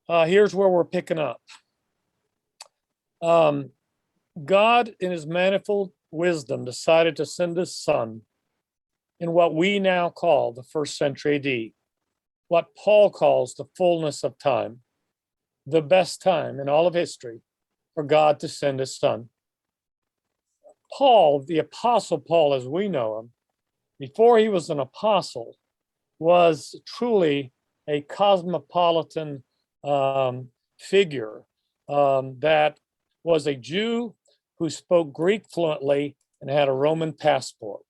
Here's where we're picking up. Um, God, in his manifold wisdom, decided to send his son in what we now call the first century AD, what Paul calls the fullness of time, the best time in all of history for God to send his son. Paul, the Apostle Paul, as we know him, before he was an apostle, was truly a cosmopolitan figure that was a Jew who spoke Greek fluently and had a Roman passport.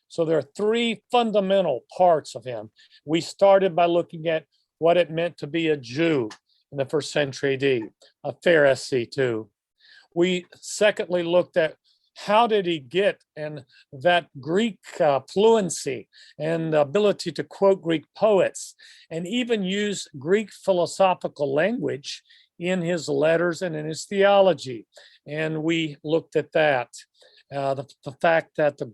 So there are three fundamental parts of him. We started by looking at what it meant to be a Jew in the first century AD, a Pharisee too. We secondly looked at how did he get and that Greek fluency and ability to quote Greek poets and even use Greek philosophical language in his letters and in his theology. And we looked at that, the fact that the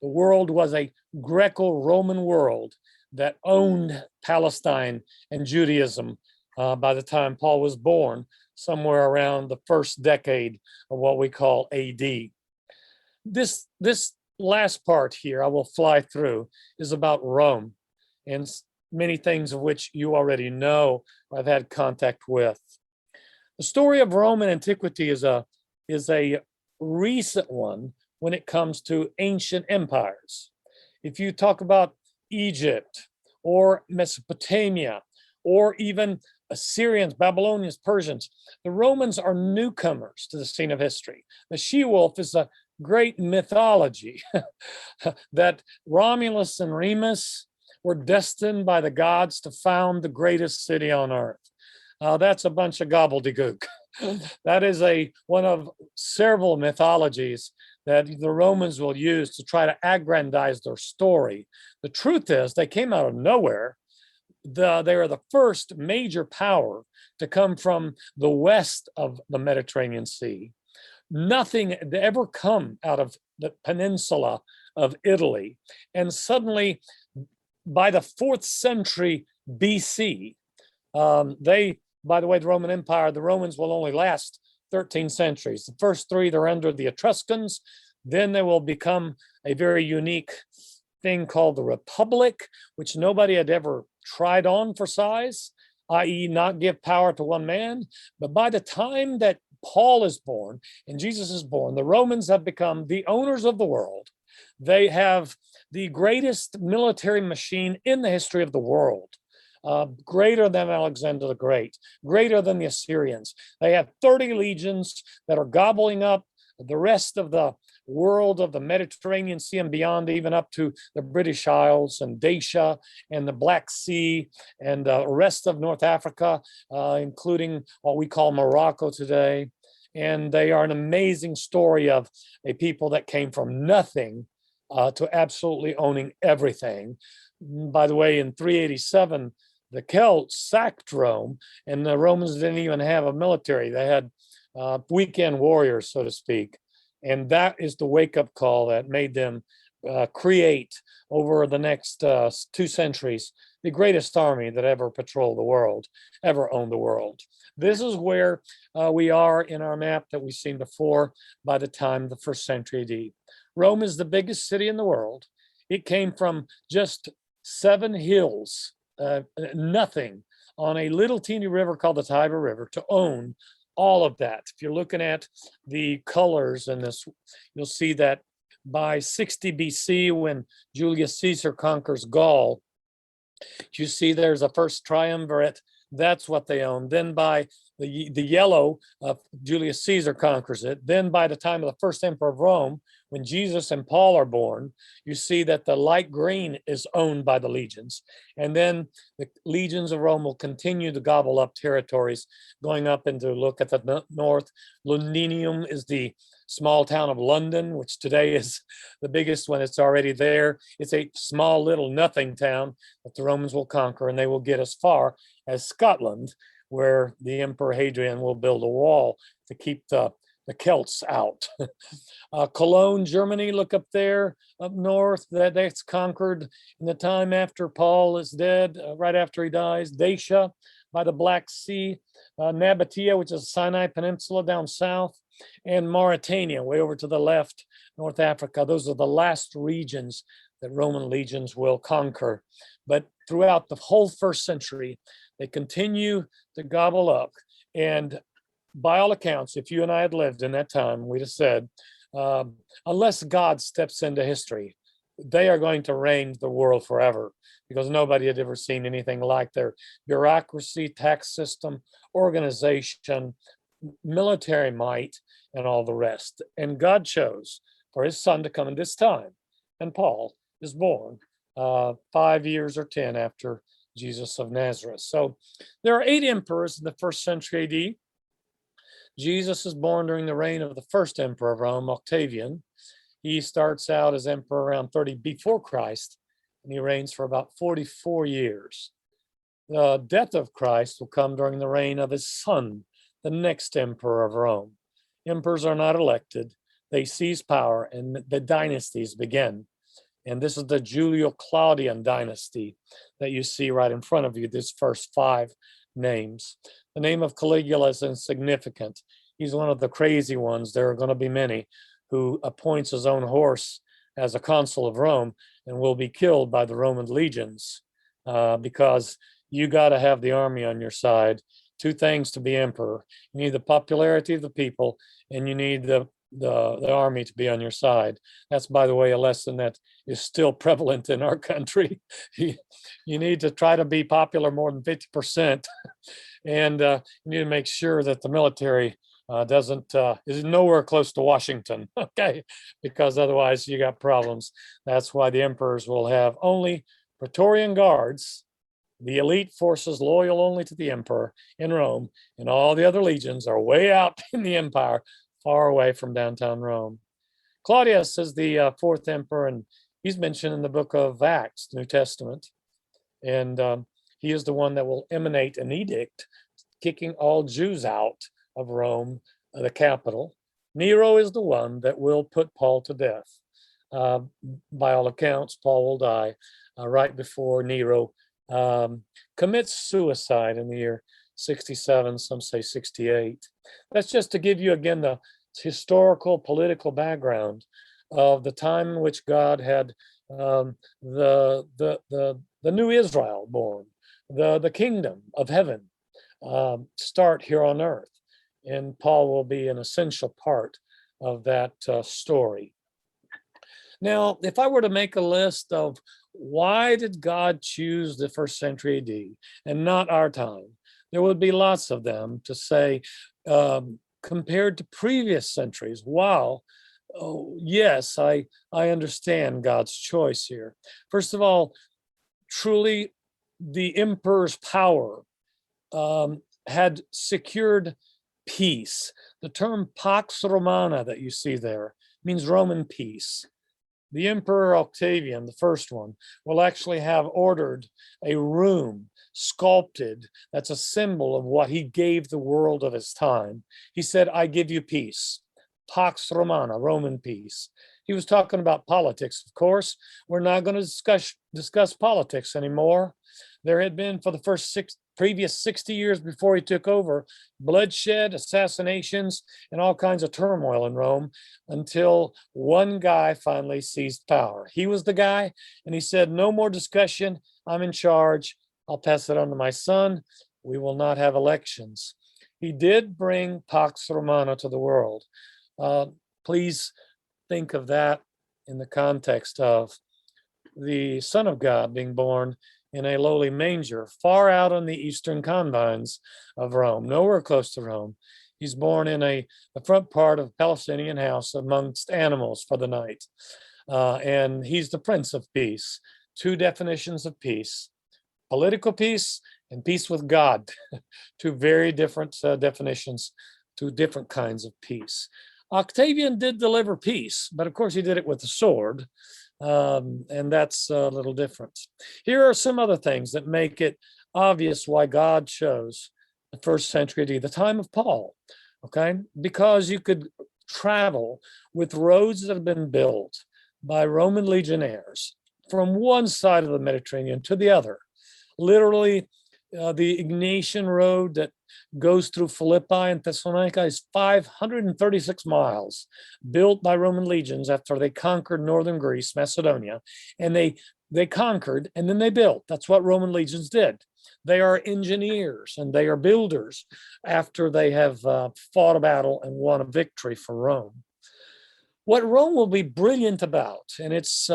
world was a Greco-Roman world that owned Palestine and Judaism by the time Paul was born, somewhere around the first decade of what we call AD. This last part here I will fly through is about Rome and many things of which you already know or I've had contact with. The story of Rome in antiquity is a recent one when it comes to ancient empires. If you talk about Egypt or Mesopotamia or even Assyrians, Babylonians, Persians, the Romans are newcomers to the scene of history. The she-wolf is a great mythology that Romulus and Remus were destined by the gods to found the greatest city on earth. That's a bunch of gobbledygook. That is one of several mythologies that the Romans will use to try to aggrandize their story. The truth is they came out of nowhere. They are the first major power to come from the west of the Mediterranean Sea. Nothing had ever come out of the peninsula of Italy. And suddenly, by the 4th century BC, by the way, the Roman Empire, the Romans will only last 13 centuries. The first three, they're under the Etruscans. Then they will become a very unique thing called the Republic, which nobody had ever tried on for size, i.e. not give power to one man. But by the time that Paul is born and Jesus is born, the Romans have become the owners of the world. They have the greatest military machine in the history of the world. Greater than Alexander the Great, greater than the Assyrians. They have 30 legions that are gobbling up the rest of the world of the Mediterranean Sea and beyond, even up to the British Isles and Dacia and the Black Sea and the rest of North Africa, including what we call Morocco today. And they are an amazing story of a people that came from nothing to absolutely owning everything. By the way, in 387, the Celts sacked Rome, and the Romans didn't even have a military. They had weekend warriors, so to speak. And that is the wake-up call that made them create, over the next 2 centuries, the greatest army that ever patrolled the world, ever owned the world. This is where we are in our map that we've seen before by the time of the 1st century AD. Rome is the biggest city in the world. It came from just 7 hills, nothing, on a little teeny river called the Tiber River to own all of that. If you're looking at the colors in this, you'll see that by 60 BC, when Julius Caesar conquers Gaul, you see there's a first triumvirate. That's what they own. Then by the yellow, Julius Caesar conquers it. Then by the time of the first emperor of Rome, when Jesus and Paul are born, you see that the light green is owned by the legions. And then the legions of Rome will continue to gobble up territories, going up into, look at the north. Londinium is the small town of London, which today is the biggest one. It's already there. It's a small little nothing town that the Romans will conquer, and they will get as far as Scotland, where the Emperor Hadrian will build a wall to keep the Celts out. Cologne, Germany, look up there, up north, that's conquered in the time after Paul is dead, right after he dies. Dacia, by the Black Sea, Nabatea, which is Sinai Peninsula down south, and Mauritania, way over to the left, North Africa. Those are the last regions that Roman legions will conquer. But throughout the whole first century, they continue to gobble up. And by all accounts, if you and I had lived in that time, we'd have said, unless God steps into history, they are going to reign the world forever, because nobody had ever seen anything like their bureaucracy, tax system, organization, military might, and all the rest. And God chose for his son to come in this time. And Paul is born 5 years or 10 after Jesus of Nazareth. So there are 8 emperors in the first century AD. Jesus is born during the reign of the first emperor of Rome, Octavian. He starts out as emperor around 30 before Christ, and he reigns for about 44 years. The death of Christ will come during the reign of his son, the next emperor of Rome. Emperors are not elected. They seize power and the dynasties begin. And this is the Julio-Claudian dynasty that you see right in front of you, these first 5 names. The name of Caligula is insignificant. He's one of the crazy ones. There are going to be many who appoints his own horse as a consul of Rome and will be killed by the Roman legions because you got to have the army on your side. 2 things to be emperor. You need the popularity of the people, and you need the army to be on your side. That's, by the way, a lesson that is still prevalent in our country. You need to try to be popular more than 50%, and you need to make sure that the military is nowhere close to Washington, okay? Because otherwise you got problems. That's why the emperors will have only Praetorian guards, the elite forces loyal only to the emperor in Rome, and all the other legions are way out in the empire, far away from downtown Rome. Claudius is the 4th emperor, and he's mentioned in the book of Acts, New Testament. And he is the one that will emanate an edict kicking all Jews out of Rome, the capital. Nero is the one that will put Paul to death. By all accounts, Paul will die right before Nero commits suicide in the year 67, some say 68. That's just to give you again the historical political background of the time in which God had the new Israel born, the kingdom of heaven start here on earth. And Paul will be an essential part of that story. Now, if I were to make a list of why did God choose the first century AD and not our time, there would be lots of them to say, compared to previous centuries, wow, oh, yes, I understand God's choice here. First of all, truly, the emperor's power had secured peace. The term Pax Romana that you see there means Roman peace. The Emperor Octavian, the first one, will actually have ordered a room sculpted that's a symbol of what he gave the world of his time. He said, I give you peace. Pax Romana, Roman peace. He was talking about politics, of course. We're not going to discuss politics anymore. There had been, for the previous 60 years before he took over, bloodshed, assassinations, and all kinds of turmoil in Rome until one guy finally seized power. He was the guy, and he said, no more discussion. I'm in charge. I'll pass it on to my son. We will not have elections. He did bring Pax Romana to the world. Please think of that in the context of the Son of God being born in a lowly manger, far out on the eastern confines of Rome, nowhere close to Rome. He's born in the front part of a Palestinian house amongst animals for the night. And he's the Prince of Peace. 2 definitions of peace: political peace and peace with God. 2 very different definitions, 2 different kinds of peace. Octavian did deliver peace, but of course he did it with a sword. And that's a little different. Here are some other things that make it obvious why God chose the first century AD, the time of Paul, okay? Because you could travel with roads that have been built by Roman legionnaires from one side of the Mediterranean to the other. Literally, The Ignatian road that goes through Philippi and Thessalonica is 536 miles, built by Roman legions after they conquered northern Greece, Macedonia, and they conquered and then they built. That's what Roman legions did. They are engineers and they are builders after they have fought a battle and won a victory for Rome. What Rome will be brilliant about, and its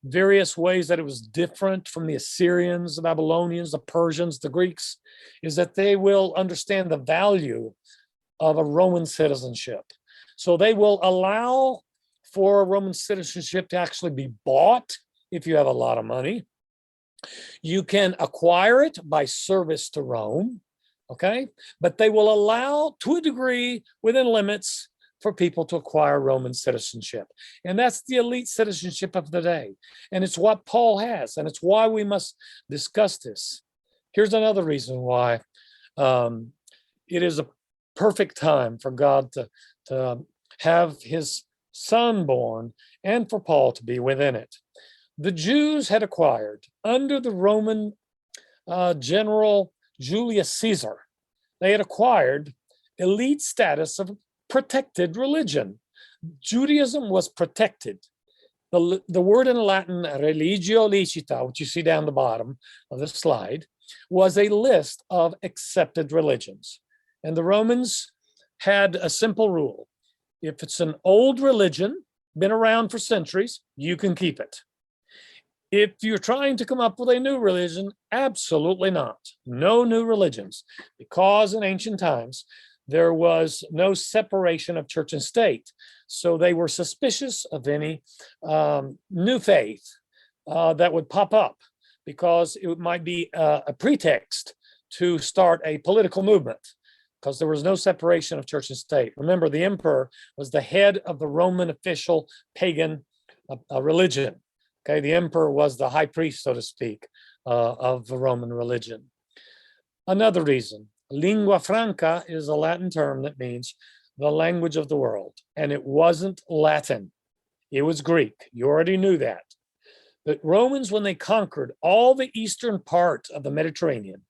various ways that it was different from the Assyrians, the Babylonians, the Persians, the Greeks, is that they will understand the value of a Roman citizenship. So they will allow for Roman citizenship to actually be bought if you have a lot of money. You can acquire it by service to Rome, okay? But they will allow, to a degree, within limits, for people to acquire Roman citizenship. And that's the elite citizenship of the day. And it's what Paul has, and it's why we must discuss this. Here's another reason why it is a perfect time for God to have his son born and for Paul to be within it. The Jews had acquired, under the Roman general Julius Caesar, they had acquired elite status of protected religion. Judaism was protected. The word in Latin, religio licita, which you see down the bottom of the slide, was a list of accepted religions. And the Romans had a simple rule. If it's an old religion, been around for centuries, you can keep it. If you're trying to come up with a new religion, absolutely not. No new religions, because in ancient times, there was no separation of church and state. So they were suspicious of any new faith that would pop up, because it might be a pretext to start a political movement, because there was no separation of church and state. Remember, the emperor was the head of the Roman official pagan religion. Okay, the emperor was the high priest, so to speak, of the Roman religion. Another reason, lingua franca is a Latin term that means the language of the world, and it wasn't Latin, it was Greek. You already knew that. But Romans, when they conquered all the eastern part of the Mediterranean,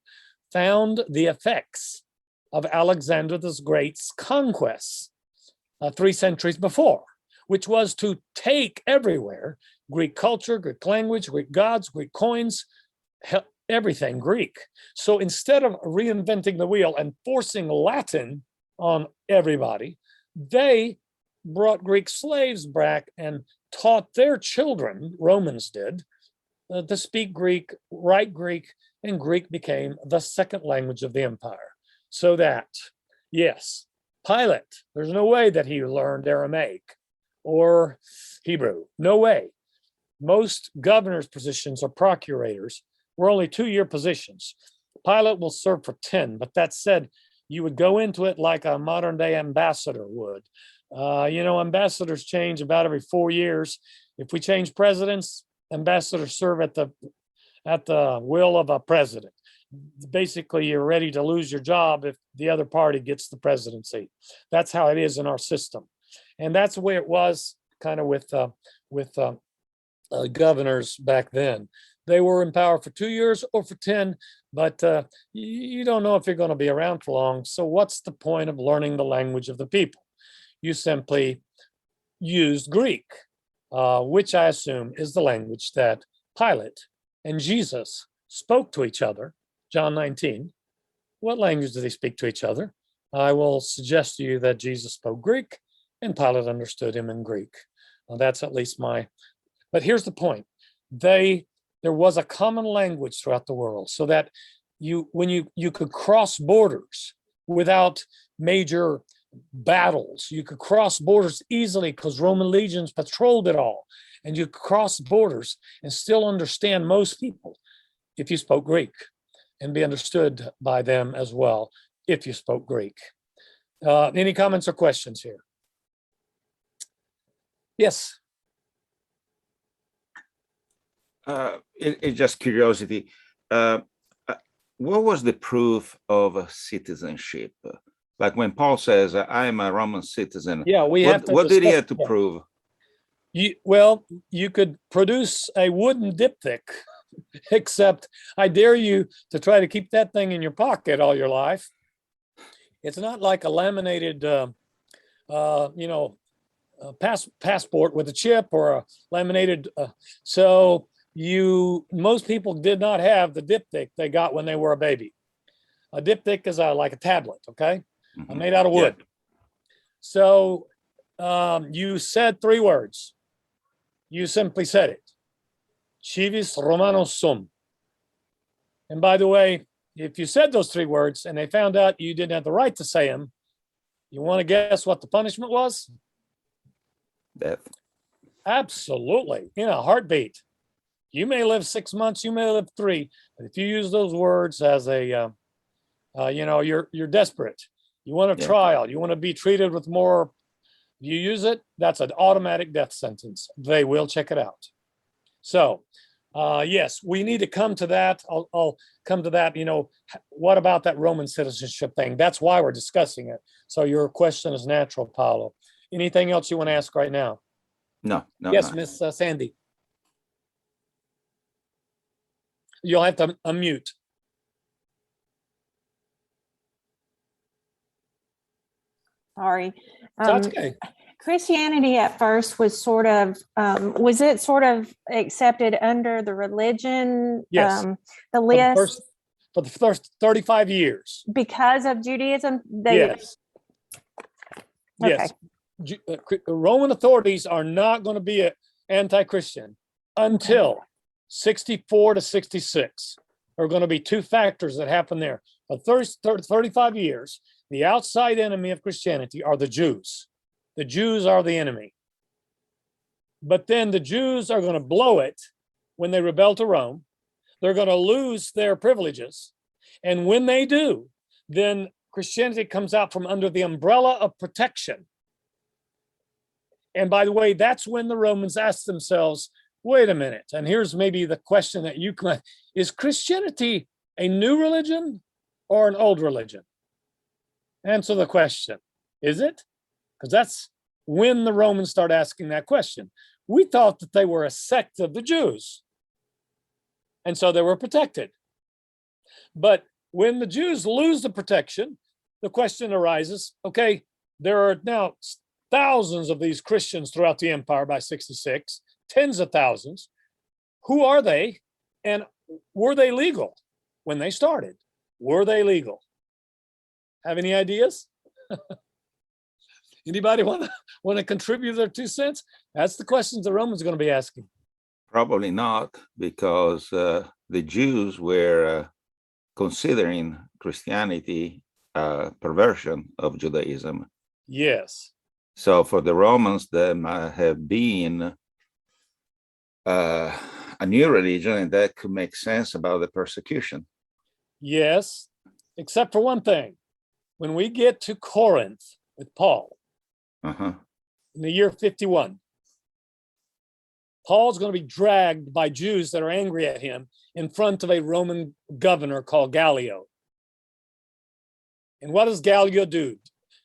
found the effects of Alexander the Great's conquests 3 centuries before, which was to take everywhere Greek culture, Greek language, Greek gods, Greek coins, everything Greek. So instead of reinventing the wheel and forcing Latin on everybody, they brought Greek slaves back and taught their children, Romans did, to speak Greek, write Greek, and Greek became the second language of the empire. So that, yes, Pilate, there's no way that he learned Aramaic or Hebrew, no way. Most governors' positions or procurators were only 2-year positions. Pilate will serve for 10, but that said, you would go into it like a modern day ambassador would. Ambassadors change about every 4 years. If we change presidents, ambassadors serve at the will of a president. Basically, you're ready to lose your job if the other party gets the presidency. That's how it is in our system. And that's the way it was kind of with governors back then. They were in power for 2 years or for 10, but you don't know if you're going to be around for long. So what's the point of learning the language of the people? You simply used Greek, which I assume is the language that Pilate and Jesus spoke to each other. John 19. What language do they speak to each other? I will suggest to you that Jesus spoke Greek and Pilate understood him in Greek. That's at least but here's the point. There was a common language throughout the world, so that when you could cross borders without major battles. You could cross borders easily because Roman legions patrolled it all. And you could cross borders and still understand most people if you spoke Greek, and be understood by them as well if you spoke Greek. Any comments or questions here? Yes. It's just curiosity. What was the proof of citizenship? Like when Paul says, I am a Roman citizen. Yeah, what did he have to prove? You could produce a wooden diptych except I dare you to try to keep that thing in your pocket all your life. It's not like a laminated, passport with a chip or a laminated. So most people did not have the diptych they got when they were a baby. A diptych is like a tablet, okay, made out of wood. Yeah. So you said 3 words. You simply said it. Civis Romanos sum. And by the way, if you said those 3 words and they found out you didn't have the right to say them, you want to guess what the punishment was? Death. Absolutely. In a heartbeat. You may live 6 months, you may live 3, but if you use those words as a, you're desperate. You want a trial. You want to be treated with more. You use it, that's an automatic death sentence. They will check it out. So, yes, we need to come to that. I'll come to that. What about that Roman citizenship thing? That's why we're discussing it. So your question is natural, Paolo. Anything else you want to ask right now? No. Yes, Miss Sandy. You'll have to unmute. Sorry. That's okay. Christianity at first was sort of accepted under the religion? Yes. The list? For the first 35 years. Because of Judaism? Yes. Okay. Yes. Roman authorities are not going to be anti-Christian until 64 to 66. There are going to be 2 factors that happen there. For 35 years, the outside enemy of Christianity are the Jews. The Jews are the enemy. But then the Jews are going to blow it when they rebel to Rome. They're going to lose their privileges. And when they do, then Christianity comes out from under the umbrella of protection. And by the way, that's when the Romans ask themselves, wait a minute. And here's maybe the question that you can, is Christianity a new religion or an old religion? Answer the question. Is it? Because that's when the Romans start asking that question. We thought that they were a sect of the Jews. And so they were protected. But when the Jews lose the protection, the question arises, okay, there are now thousands of these Christians throughout the empire by 66, tens of thousands. Who are they? And were they legal when they started? Were they legal? Have any ideas? Anybody want to contribute their 2 cents? That's the questions the Romans are going to be asking. Probably not, because the Jews were considering Christianity a perversion of Judaism. Yes. So for the Romans, there might have been a new religion, and that could make sense about the persecution. Yes, except for one thing. When we get to Corinth with Paul, in the year 51, Paul's going to be dragged by Jews that are angry at him in front of a Roman governor called Gallio. And what does Gallio do?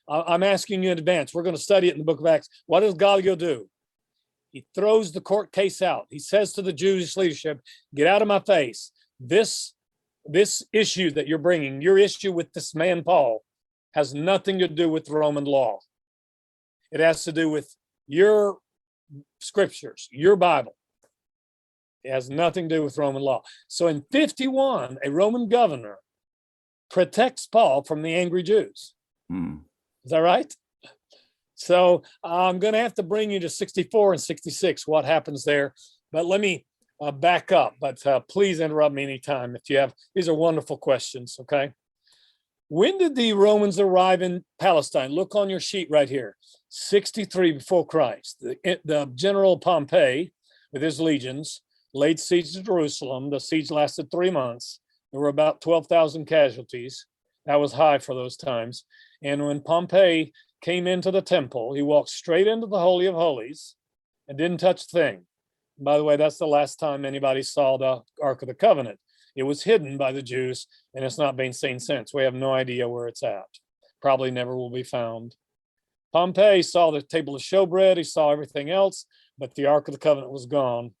I'm asking you in advance. We're going to study it in the book of Acts. What does Gallio do? He throws the court case out. He says to the Jewish leadership, get out of my face. This issue that you're bringing, your issue with this man, Paul, has nothing to do with Roman law. It has to do with your scriptures, your Bible. It has nothing to do with Roman law. So in 51, a Roman governor protects Paul from the angry Jews. Is that right? So I'm going to have to bring you to 64 and 66, what happens there. But let me back up. But please interrupt me anytime if you have. These are wonderful questions, okay? When did the Romans arrive in Palestine? Look on your sheet right here. 63 before Christ. The general Pompey, with his legions, laid siege to Jerusalem. The siege lasted 3 months. There were about 12,000 casualties. That was high for those times. And when Pompey came into the temple, he walked straight into the Holy of Holies and didn't touch a thing. By the way, that's the last time anybody saw the Ark of the Covenant. It was hidden by the Jews, and it's not been seen since. We have no idea where it's at. Probably never will be found. Pompey saw the table of showbread. He saw everything else, but the Ark of the Covenant was gone.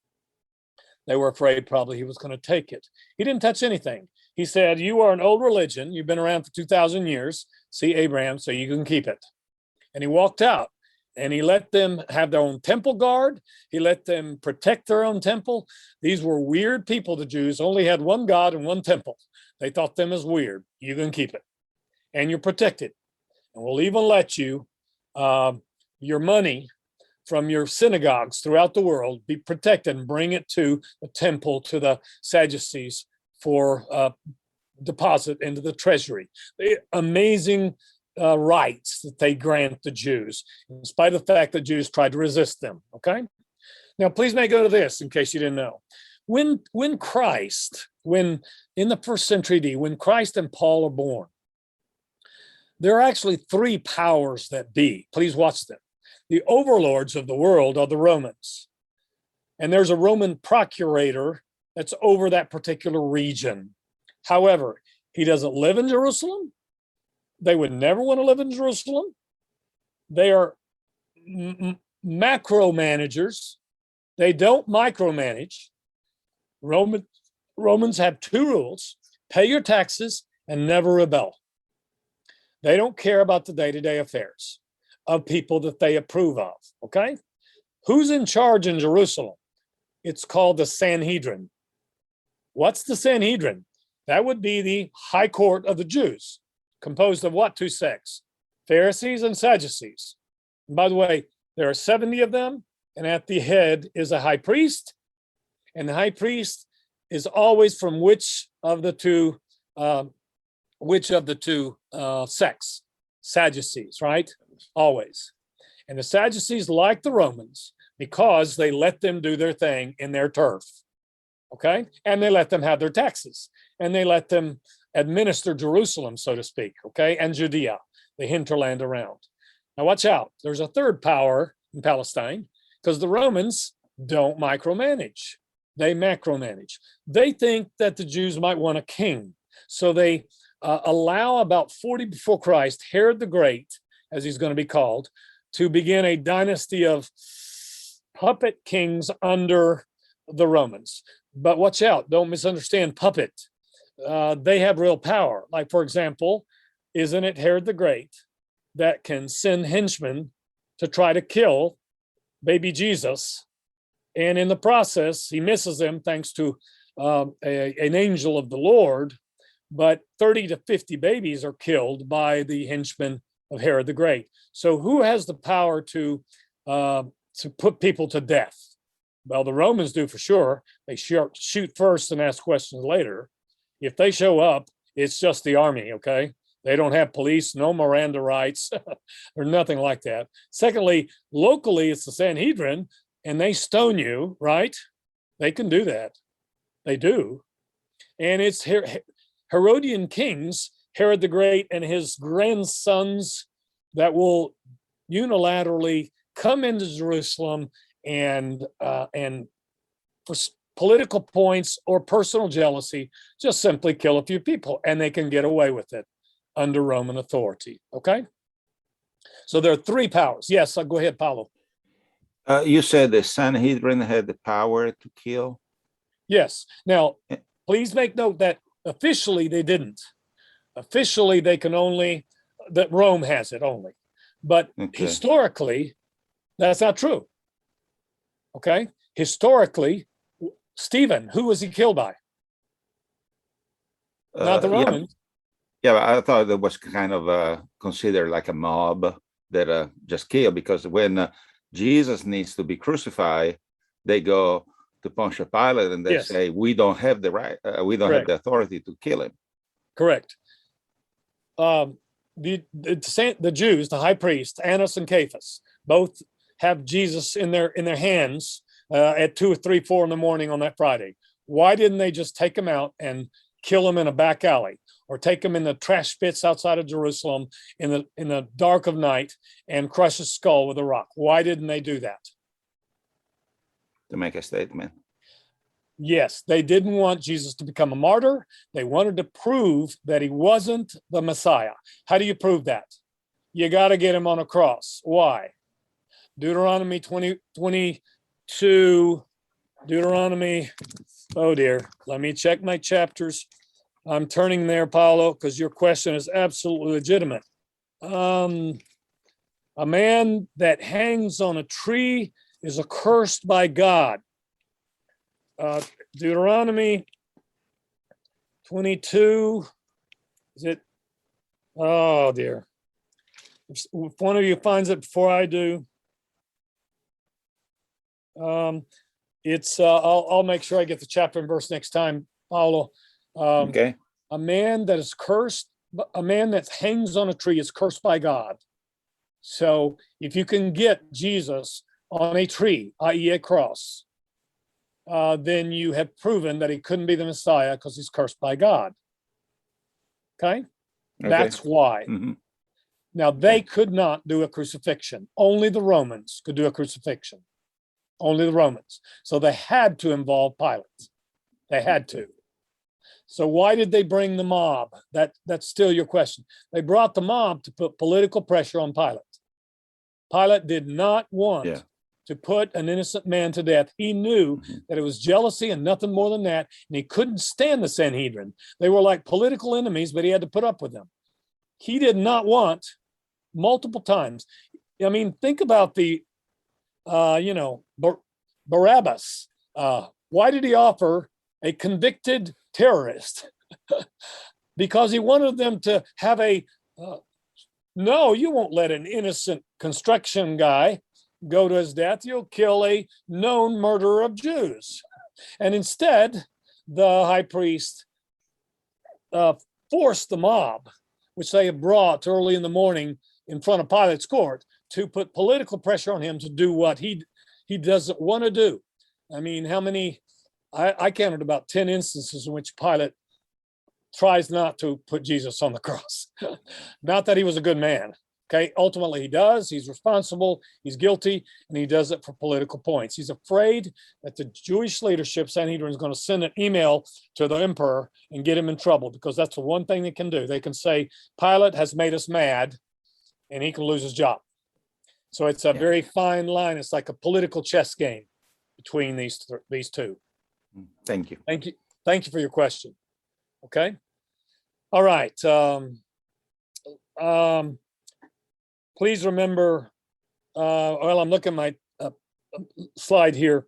They were afraid probably he was going to take it. He didn't touch anything. He said, you are an old religion. You've been around for 2,000 years. See Abraham, so you can keep it. And he walked out and he let them have their own temple guard. He let them protect their own temple. These were weird people, the Jews, only had one God and one temple. They thought them as weird. You can keep it. And you're protected. And we'll even let you, your money from your synagogues throughout the world be protected and bring it to the temple, to the Sadducees for deposit into the treasury. Amazing rights that they grant the Jews, in spite of the fact that Jews tried to resist them, okay? Now, please make note of this in case you didn't know. When in the first century AD, when Christ and Paul are born, there are actually three powers that be. Please watch them. The overlords of the world are the Romans. And there's a Roman procurator that's over that particular region. However, he doesn't live in Jerusalem. They would never want to live in Jerusalem. They are macro managers. They don't micromanage. Romans have two rules: pay your taxes and never rebel. They don't care about the day-to-day affairs of people that they approve of, okay? Who's in charge in Jerusalem? It's called the Sanhedrin. What's the Sanhedrin? That would be the high court of the Jews, composed of what two sects? Pharisees and Sadducees. And by the way, there are 70 of them, and at the head is a high priest, and the high priest is always from which of the two sects? Sadducees, right? Always. And the Sadducees like the Romans because they let them do their thing in their turf, okay? And they let them have their taxes, and they let them administer Jerusalem, so to speak, okay? And Judea, the hinterland around. Now watch out. There's a third power in Palestine because the Romans don't micromanage. They macromanage. They think that the Jews might want a king. So they allow about 40 before Christ, Herod the Great, as he's going to be called, to begin a dynasty of puppet kings under the Romans. But watch out, don't misunderstand puppet. They have real power. Like, for example, isn't it Herod the Great that can send henchmen to try to kill baby Jesus? And in the process, he misses them thanks to an angel of the Lord. But 30 to 50 babies are killed by the henchmen of Herod the Great. So who has the power to put people to death? Well, the Romans do for sure. They shoot first and ask questions later. If they show up, it's just the army, okay? They don't have police, no Miranda rights, or nothing like that. Secondly, locally, it's the Sanhedrin, and they stone you, right? They can do that. They do. And it's Herodian kings, Herod the Great and his grandsons, that will unilaterally come into Jerusalem and for political points or personal jealousy, just simply kill a few people, and they can get away with it under Roman authority, okay? So there are three powers. Yes, I'll go ahead, Paulo. You said the Sanhedrin had the power to kill? Yes. Now, please make note that officially they didn't. Officially, they can only, that Rome has it only. But historically, that's not true. Okay? Historically, Stephen, who was he killed by? Not the Romans. Yeah, I thought that was kind of considered like a mob that just killed, because when Jesus needs to be crucified, they go to Pontius Pilate and they say, we don't have the right, we don't have the authority to kill him. Correct. The Jews, the high priest, Annas and Caiaphas, both have Jesus in their hands at 2 or 3, 4 in the morning on that Friday. Why didn't they just take him out and kill him in a back alley, or take him in the trash pits outside of Jerusalem in the dark of night and crush his skull with a rock? Why didn't they do that? To make a statement. Yes, they didn't want Jesus to become a martyr. They wanted to prove that he wasn't the Messiah. How do you prove that? You got to get him on a cross. Why? Deuteronomy 22, Deuteronomy. Oh dear, let me check my chapters. I'm turning there, Paulo, because your question is absolutely legitimate. A man that hangs on a tree is accursed by God. Deuteronomy 22. Is it? Oh dear. If one of you finds it before I do, I'll make sure I get the chapter and verse next time, Paulo. Okay. A man that is cursed, a man that hangs on a tree is cursed by God. So if you can get Jesus on a tree, i.e. a cross, then you have proven that he couldn't be the Messiah because he's cursed by God. Okay? That's why. Mhm. Now, they could not do a crucifixion. Only the Romans could do a crucifixion. Only the Romans. So they had to involve Pilate. They had to. So why did they bring the mob? That's still your question. They brought the mob to put political pressure on Pilate. Pilate did not want to put an innocent man to death. He knew that it was jealousy and nothing more than that, and he couldn't stand the Sanhedrin. They were like political enemies, but he had to put up with them. He did not want multiple times. I mean, think about the, Barabbas. Why did he offer a convicted terrorist? Because he wanted them to have no, you won't let an innocent construction guy go to his death. You'll kill a known murderer of Jews. And instead, the high priest forced the mob, which they had brought early in the morning in front of Pilate's court, to put political pressure on him to do what he doesn't want to do. I mean, how many? I counted about 10 instances in which Pilate tries not to put Jesus on the cross. Not that he was a good man. Okay, ultimately he does. He's responsible. He's guilty, and he does it for political points. He's afraid that the Jewish leadership, Sanhedrin, is going to send an email to the emperor and get him in trouble, because that's the one thing they can do. They can say Pilate has made us mad, and he can lose his job. So it's a very fine line. It's like a political chess game between these two. Thank you. Thank you for your question. Okay. All right. Please remember, well, I'm looking at my slide here.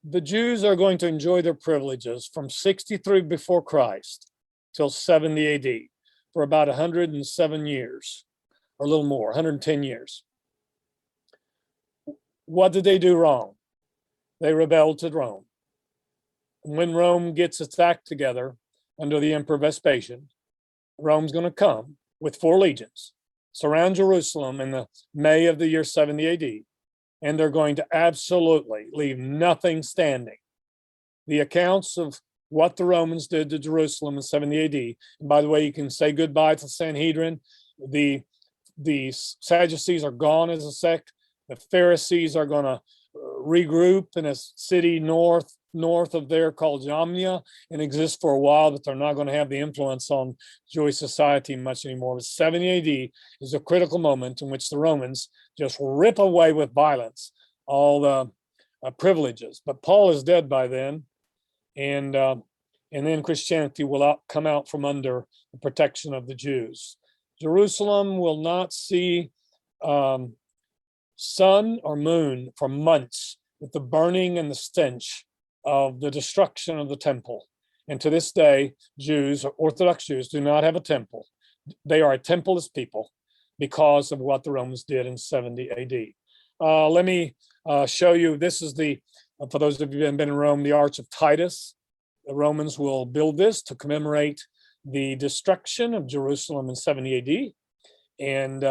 The Jews are going to enjoy their privileges from 63 before Christ till 70 AD for about 107 years, or a little more, 110 years. What did they do wrong? They rebelled to Rome. When Rome gets its act together under the Emperor Vespasian, Rome's going to come with 4 legions, surround Jerusalem in the May of the year 70 AD, and they're going to absolutely leave nothing standing. The accounts of what the Romans did to Jerusalem in 70 AD, and by the way, you can say goodbye to the Sanhedrin. The Sadducees are gone as a sect. The Pharisees are going to regroup in a city north of there called Jamnia and exist for a while, but they're not going to have the influence on Jewish society much anymore. But 70 AD is a critical moment in which the Romans just rip away with violence all the privileges. But Paul is dead by then, and then Christianity will come out from under the protection of the Jews. Jerusalem will not see sun or moon for months with the burning and the stench of the destruction of the temple. And to this day, Jews, Orthodox Jews, do not have a temple. They are a templeless people because of what the Romans did in 70 AD. Let me show you, this is for those of you who haven't been in Rome, the Arch of Titus. The Romans will build this to commemorate the destruction of Jerusalem in 70 AD. And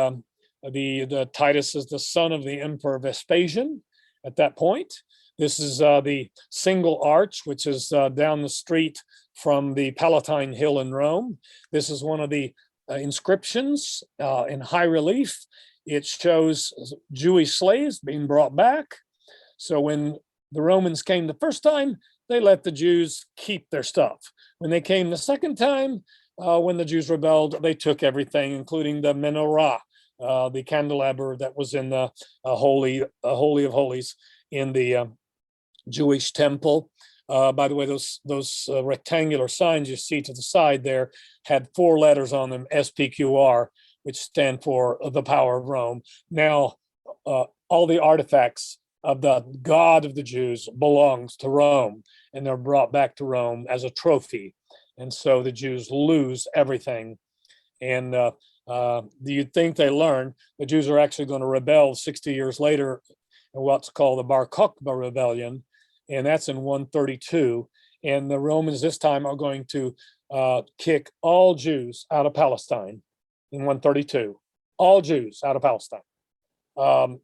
the Titus is the son of the Emperor Vespasian at that point. This is the single arch, which is down the street from the Palatine Hill in Rome. This is one of the inscriptions in high relief. It shows Jewish slaves being brought back. So when the Romans came the first time, they let the Jews keep their stuff. When they came the second time, when the Jews rebelled, they took everything, including the menorah, the candelabra that was in the Holy of Holies in the Jewish temple. By the way, those rectangular signs you see to the side there had 4 letters on them, SPQR, which stand for the power of Rome. Now, all the artifacts of the God of the Jews belongs to Rome, and they're brought back to Rome as a trophy. And so the Jews lose everything. And do you think they learned the Jews are actually going to rebel 60 years later in what's called the Bar Kokhba rebellion, and that's in 132. And the Romans this time are going to kick all Jews out of Palestine in 132. All Jews out of Palestine.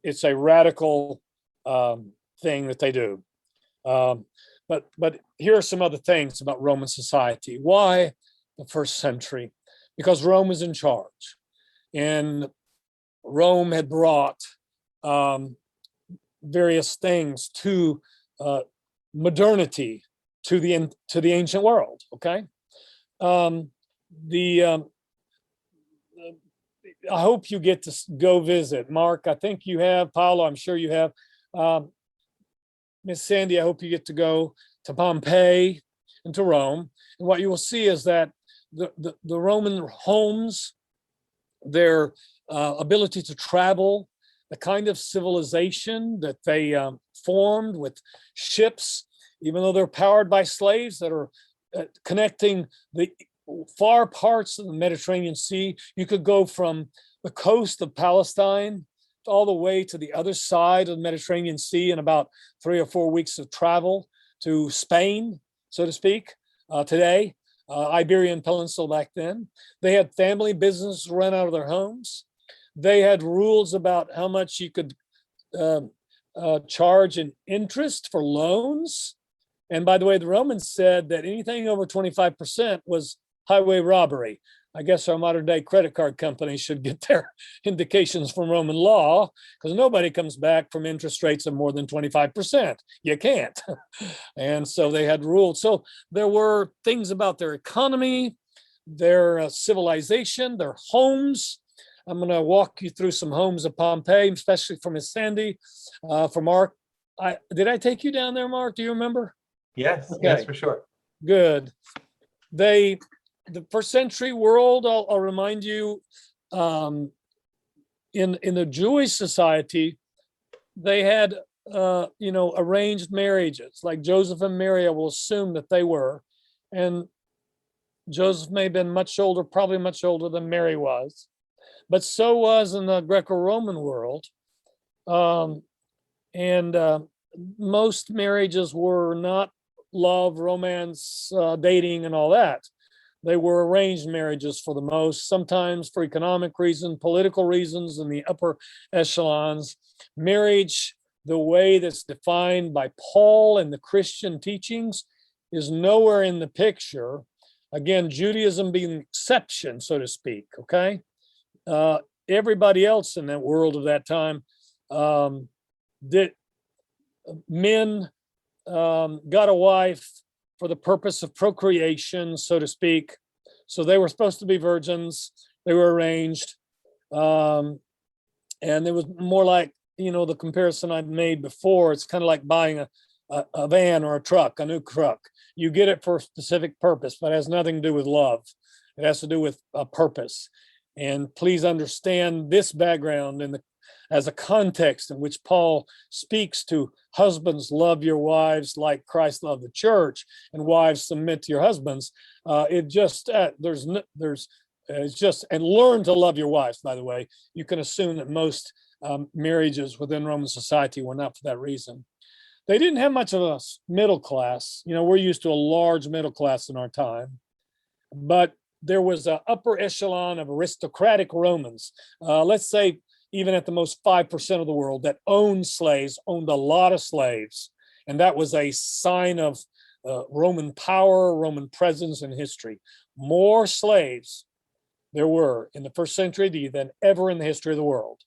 It's a radical thing that they do. But here are some other things about Roman society. Why the first century? Because Rome was in charge, and Rome had brought various things to modernity to the ancient world. Okay, I hope you get to go visit. Mark, I think you have. Paolo, I'm sure you have. Miss Sandy, I hope you get to go to Pompeii and to Rome. And what you will see is that the Roman homes, their ability to travel, the kind of civilization that they formed with ships, even though they're powered by slaves that are connecting the far parts of the Mediterranean Sea. You could go from the coast of Palestine all the way to the other side of the Mediterranean Sea in about 3 or 4 weeks of travel to Spain, so to speak, today. Iberian Peninsula back then. They had family business run out of their homes. They had rules about how much you could charge in interest for loans. And by the way, the Romans said that anything over 25% was highway robbery. I guess our modern day credit card companies should get their indications from Roman law, because nobody comes back from interest rates of more than 25%. You can't. And so they had rules. So there were things about their economy, their civilization, their homes. I'm going to walk you through some homes of Pompeii, especially for Miss Sandy, for Mark. Did I take you down there, Mark? Do you remember? Yes, Okay. yes, for sure. Good. The first century world, I'll remind you, in the Jewish society, they had arranged marriages, like Joseph and Mary. I will assume that they were, and Joseph may have been much older, probably much older than Mary was, but so was in the Greco-Roman world, and most marriages were not love, romance, dating, and all that. They were arranged marriages for the most, sometimes for economic reasons, political reasons in the upper echelons. Marriage, the way that's defined by Paul and the Christian teachings, is nowhere in the picture. Again, Judaism being an exception, so to speak, okay? Everybody else in that world of that time, men got a wife for the purpose of procreation, so to speak. So they were supposed to be virgins. They were arranged. And it was more like, the comparison I'd made before. It's kind of like buying a van or a truck, a new truck. You get it for a specific purpose, but it has nothing to do with love. It has to do with a purpose. And please understand this background as a context in which Paul speaks to husbands, love your wives like Christ loved the church, and wives, submit to your husbands. And learn to love your wives, by the way. You can assume that most marriages within Roman society were not for that reason. They didn't have much of a middle class. We're used to a large middle class in our time, but there was an upper echelon of aristocratic Romans. Let's say even at the most 5% of the world that owned slaves, owned a lot of slaves. And that was a sign of Roman power, Roman presence in history. More slaves there were in the first century than ever in the history of the world.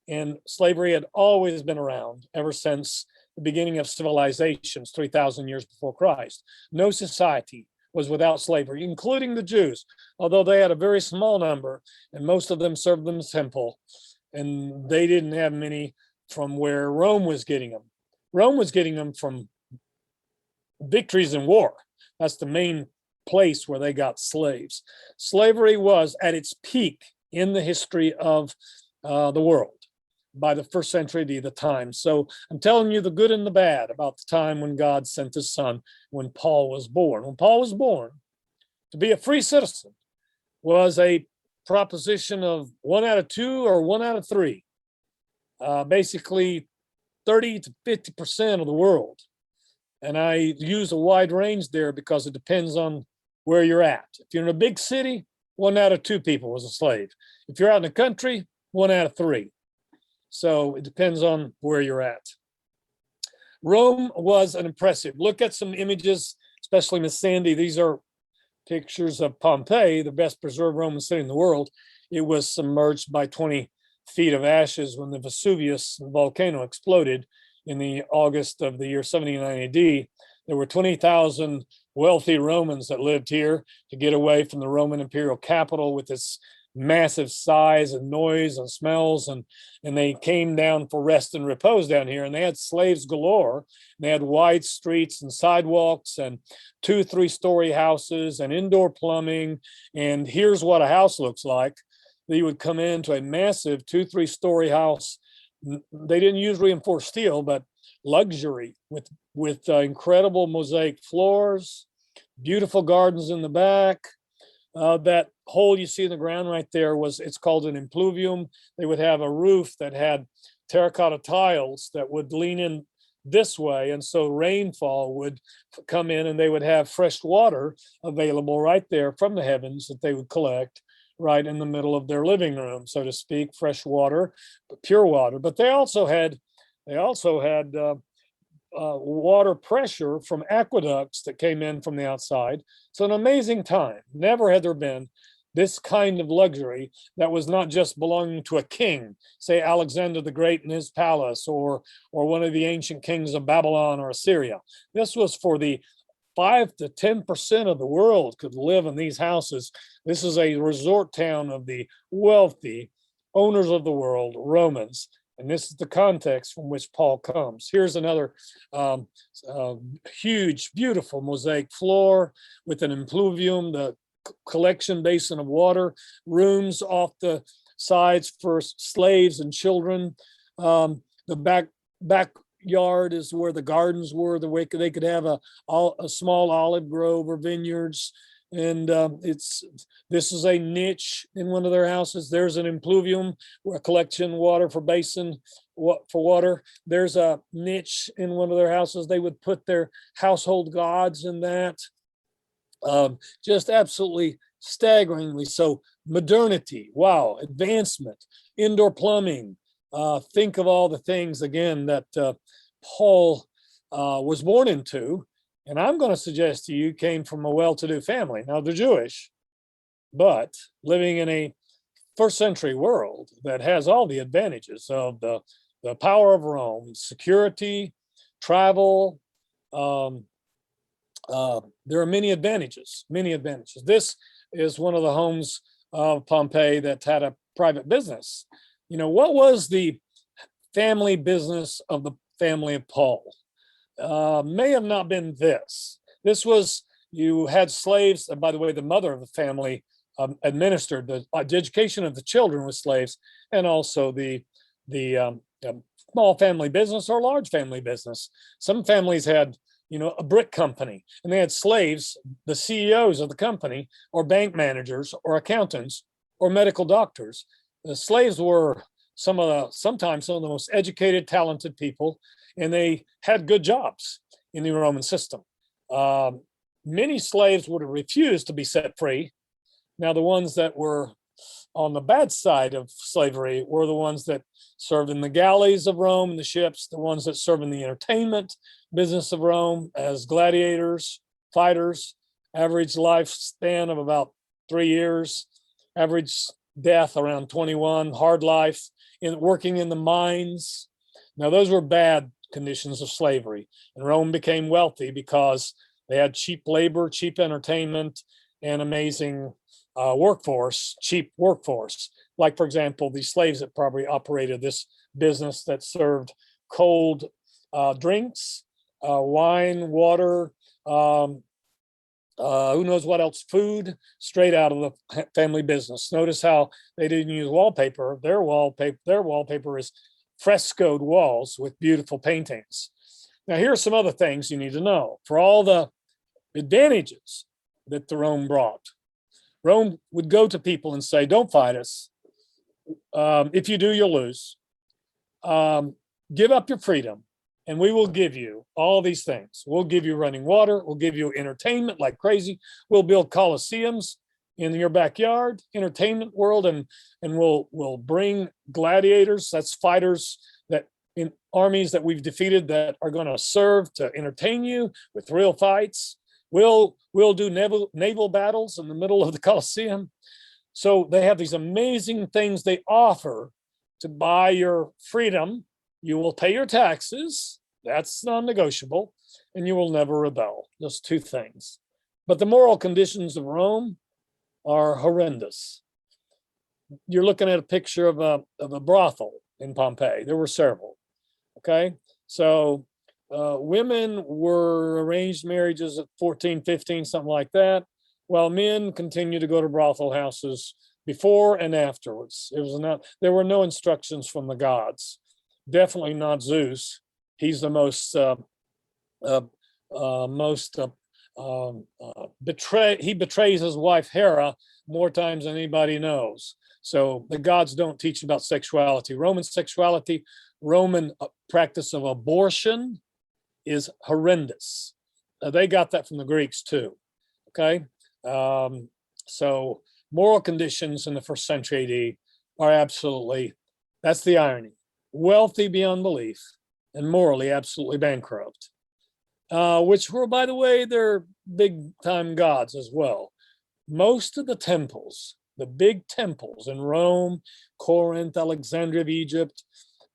And slavery had always been around ever since the beginning of civilizations 3,000 years before Christ. No society was without slavery, including the Jews, although they had a very small number, and most of them served in the temple. And they didn't have many from where Rome was getting them. Rome was getting them from victories in war. That's the main place where they got slaves. Slavery was at its peak in the history of the world by the first century AD, the time. So I'm telling you the good and the bad about the time when God sent his son, when Paul was born. When Paul was born, to be a free citizen was a proposition of 1 out of 2 or 1 out of 3. Basically 30 to 50% of the world. And I use a wide range there because it depends on where you're at. If you're in a big city, 1 out of 2 people was a slave. If you're out in the country, 1 out of 3. So it depends on where you're at. Rome was an impressive. Look at some images, especially Miss Sandy. These are pictures of Pompeii, the best preserved Roman city in the world. It was submerged by 20 feet of ashes when the Vesuvius volcano exploded in the August of the year 79 AD. There were 20,000 wealthy Romans that lived here to get away from the Roman imperial capital with its massive size and noise and smells, and they came down for rest and repose down here, and they had slaves galore. They had wide streets and sidewalks and 2-3-story houses and indoor plumbing. And here's what a house looks like. You would come into a massive 2-3-story house. They didn't use reinforced steel, but luxury with incredible mosaic floors, beautiful gardens in the back. That hole you see in the ground right there it's called an impluvium. They would have a roof that had terracotta tiles that would lean in this way. And so rainfall would come in and they would have fresh water available right there from the heavens that they would collect right in the middle of their living room, so to speak, fresh water, pure water. But they also had water pressure from aqueducts that came in from the outside. So an amazing time. Never had there been this kind of luxury that was not just belonging to a king, say Alexander the Great in his palace, or one of the ancient kings of Babylon or Assyria. This was for the 5 to 10% of the world could live in these houses. This is a resort town of the wealthy owners of the world, Romans. And this is the context from which Paul comes. Here's another huge, beautiful mosaic floor with an impluvium, the collection basin of water, rooms off the sides for slaves and children. The backyard is where the gardens were, the way they could have a small olive grove or vineyards. And this is a niche in one of their houses. There's an impluvium, a collection water for basin for water. There's a niche in one of their houses. They would put their household gods in that. Just absolutely staggeringly so. Modernity, wow, advancement, indoor plumbing. Think of all the things again that Paul was born into. And I'm going to suggest to you came from a well-to-do family. Now they're Jewish, but living in a first century world that has all the advantages of the power of Rome, security, travel. There are many advantages, many advantages. This is one of the homes of Pompeii that had a private business. You know, what was the family business of the family of Paul? May have not been this. This was, you had slaves, and by the way, the mother of the family administered the education of the children with slaves, and also the small family business or large family business. Some families had, you know, a brick company, and they had slaves, the CEOs of the company, or bank managers, or accountants, or medical doctors. The slaves were sometimes some of the most educated, talented people, and they had good jobs in the Roman system. Many slaves would have refused to be set free. Now, the ones that were on the bad side of slavery were the ones that served in the galleys of Rome, the ships, the ones that served in the entertainment business of Rome as gladiators, fighters, average lifespan of about 3 years, average death around 21, hard life, working in the mines. Now, those were bad conditions of slavery. And Rome became wealthy because they had cheap labor, cheap entertainment, and amazing workforce, cheap workforce. Like, for example, the slaves that probably operated this business that served cold drinks, wine, water, Who knows what else? Food, straight out of the family business. Notice how they didn't use wallpaper. Their wallpaper is frescoed walls with beautiful paintings. Now, here are some other things you need to know. For all the advantages that the Rome brought, Rome would go to people and say, don't fight us. If you do, you'll lose. Give up your freedom, and we will give you all these things. We'll give you running water. We'll give you entertainment like crazy. We'll build coliseums in your backyard, entertainment world, and we'll bring gladiators, that's fighters that in armies that we've defeated that are going to serve to entertain you with real fights. We'll do naval battles in the middle of the Colosseum. So they have these amazing things they offer to buy your freedom. You will pay your taxes. That's non-negotiable. And you will never rebel. Those two things. But the moral conditions of Rome are horrendous. You're looking at a picture of a brothel in Pompeii. There were several. Okay. So women were arranged marriages at 14, 15, something like that, while men continue to go to brothel houses before and afterwards. There were no instructions from the gods. Definitely not Zeus. He's the most he betrays his wife Hera more times than anybody knows. So the gods don't teach about sexuality. Roman sexuality, Roman practice of abortion is horrendous. They got that from the Greeks too. Okay. So moral conditions in the 1st century AD are absolutely, that's the irony, wealthy beyond belief and morally absolutely bankrupt, which were, by the way, they're big time gods as well. Most of the temples, the big temples in Rome, Corinth, Alexandria of Egypt,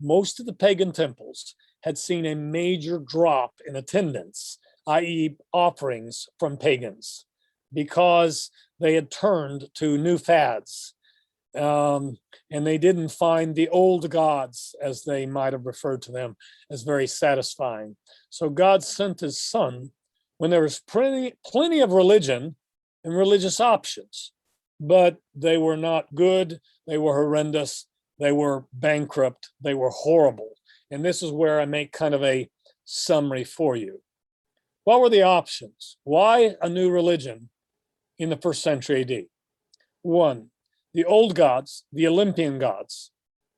most of the pagan temples had seen a major drop in attendance, i.e. offerings from pagans, because they had turned to new fads. And they didn't find the old gods, as they might have referred to them, as very satisfying. So God sent his son when there was plenty of religion and religious options, but they were not good, they were horrendous, they were bankrupt, they were horrible. And this is where I make kind of a summary for you. What were the options? Why a new religion in the 1st century AD? One, the old gods, the Olympian gods,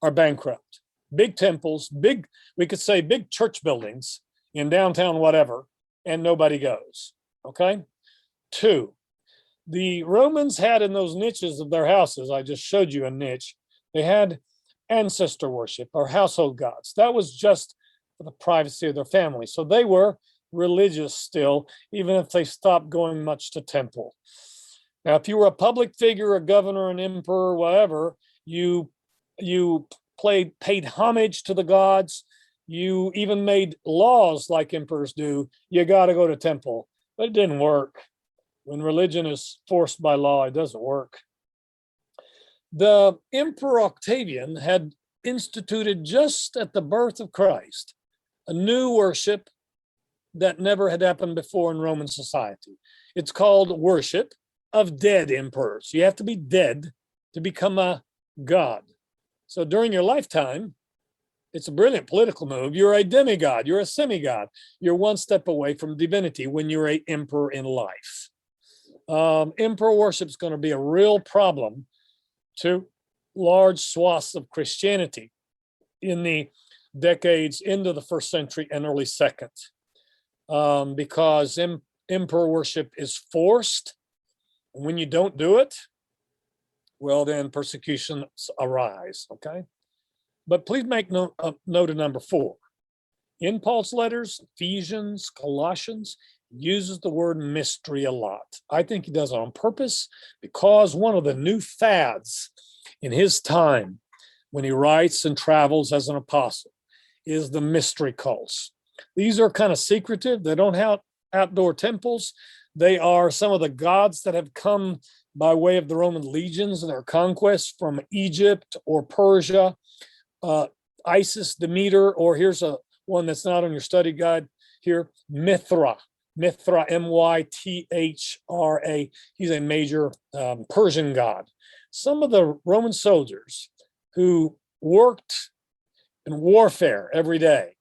are bankrupt. Big temples, we could say big church buildings in downtown whatever, and nobody goes, okay? Two, the Romans had in those niches of their houses, I just showed you a niche, they had ancestor worship or household gods. That was just for the privacy of their family. So they were religious still, even if they stopped going much to temple. Now, if you were a public figure, a governor, an emperor, whatever, you paid homage to the gods. You even made laws like emperors do. You got to go to temple, but it didn't work. When religion is forced by law, it doesn't work. The Emperor Octavian had instituted just at the birth of Christ a new worship that never had happened before in Roman society. It's called worship of dead emperors. You have to be dead to become a god. So during your lifetime, it's a brilliant political move. You're a demigod, you're a semigod. You're one step away from divinity when you're an emperor in life. Emperor worship is going to be a real problem to large swaths of Christianity in the decades into the 1st century and early 2nd, because emperor worship is forced. When you don't do it, well, then persecutions arise, okay? But please make note of number 4. In Paul's letters, Ephesians, Colossians, uses the word mystery a lot. I think he does it on purpose because one of the new fads in his time when he writes and travels as an apostle is the mystery cults. These are kind of secretive. They don't have outdoor temples. They are some of the gods that have come by way of the Roman legions and their conquests from Egypt or Persia, Isis, Demeter, or here's one that's not on your study guide here, Mithra. Mithra, Mythra. He's a major Persian god. Some of the Roman soldiers who worked in warfare every day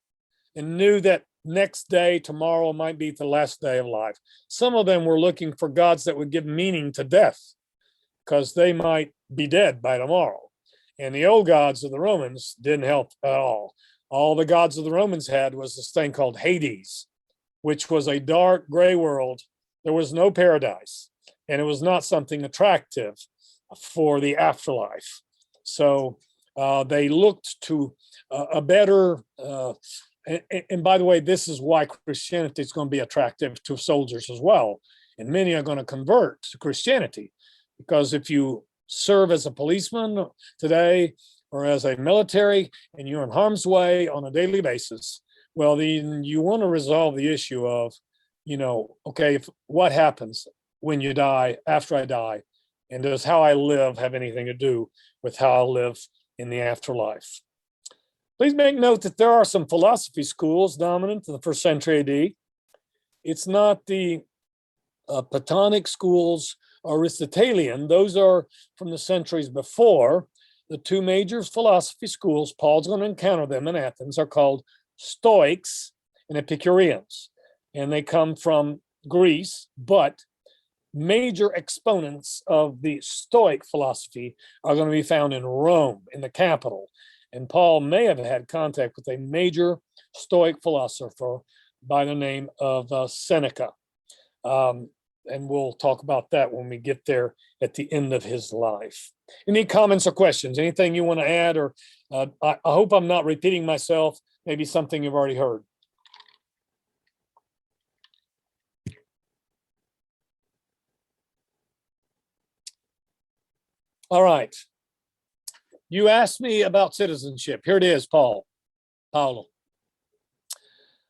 and knew that next day, tomorrow might be the last day of life. Some of them were looking for gods that would give meaning to death because they might be dead by tomorrow. And the old gods of the Romans didn't help at all. All the gods of the Romans had was this thing called Hades, which was a dark gray world. There was no paradise, and it was not something attractive for the afterlife. So they looked to a better, and by the way, this is why Christianity is going to be attractive to soldiers as well. And many are going to convert to Christianity, because if you serve as a policeman today or as a military and you're in harm's way on a daily basis, well, then you want to resolve the issue of, okay, what happens when you die, after I die, and does how I live have anything to do with how I live in the afterlife? Please make note that there are some philosophy schools dominant in the 1st century AD. It's not the Platonic schools or Aristotelian. Those are from the centuries before. The two major philosophy schools, Paul's going to encounter them in Athens, are called Stoics and Epicureans. And they come from Greece, but major exponents of the Stoic philosophy are going to be found in Rome, in the capital. And Paul may have had contact with a major Stoic philosopher by the name of Seneca. And we'll talk about that when we get there at the end of his life. Any comments or questions? Anything you want to add? Or I hope I'm not repeating myself. Maybe something you've already heard. All right. You asked me about citizenship. Here it is, Paulo.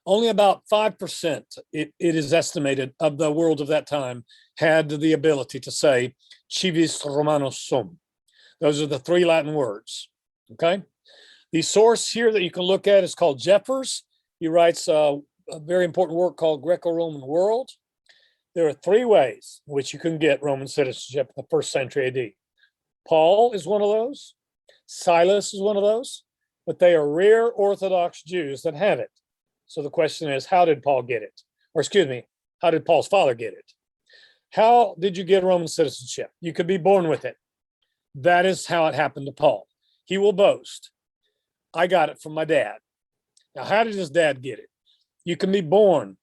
Only about 5%, it is estimated, of the world of that time had the ability to say civis Romanus sum. Those are the 3 Latin words, okay? The source here that you can look at is called Jeffers. He writes a very important work called Greco-Roman World. There are 3 ways in which you can get Roman citizenship in the 1st century AD. Paul is one of those. Silas is one of those, but they are rare Orthodox Jews that have it. So the question is, how did Paul get it? Or excuse me, how did Paul's father get it? How did you get Roman citizenship? You could be born with it. That is how it happened to Paul. He will boast, I got it from my dad. Now, how did his dad get it? You can be born.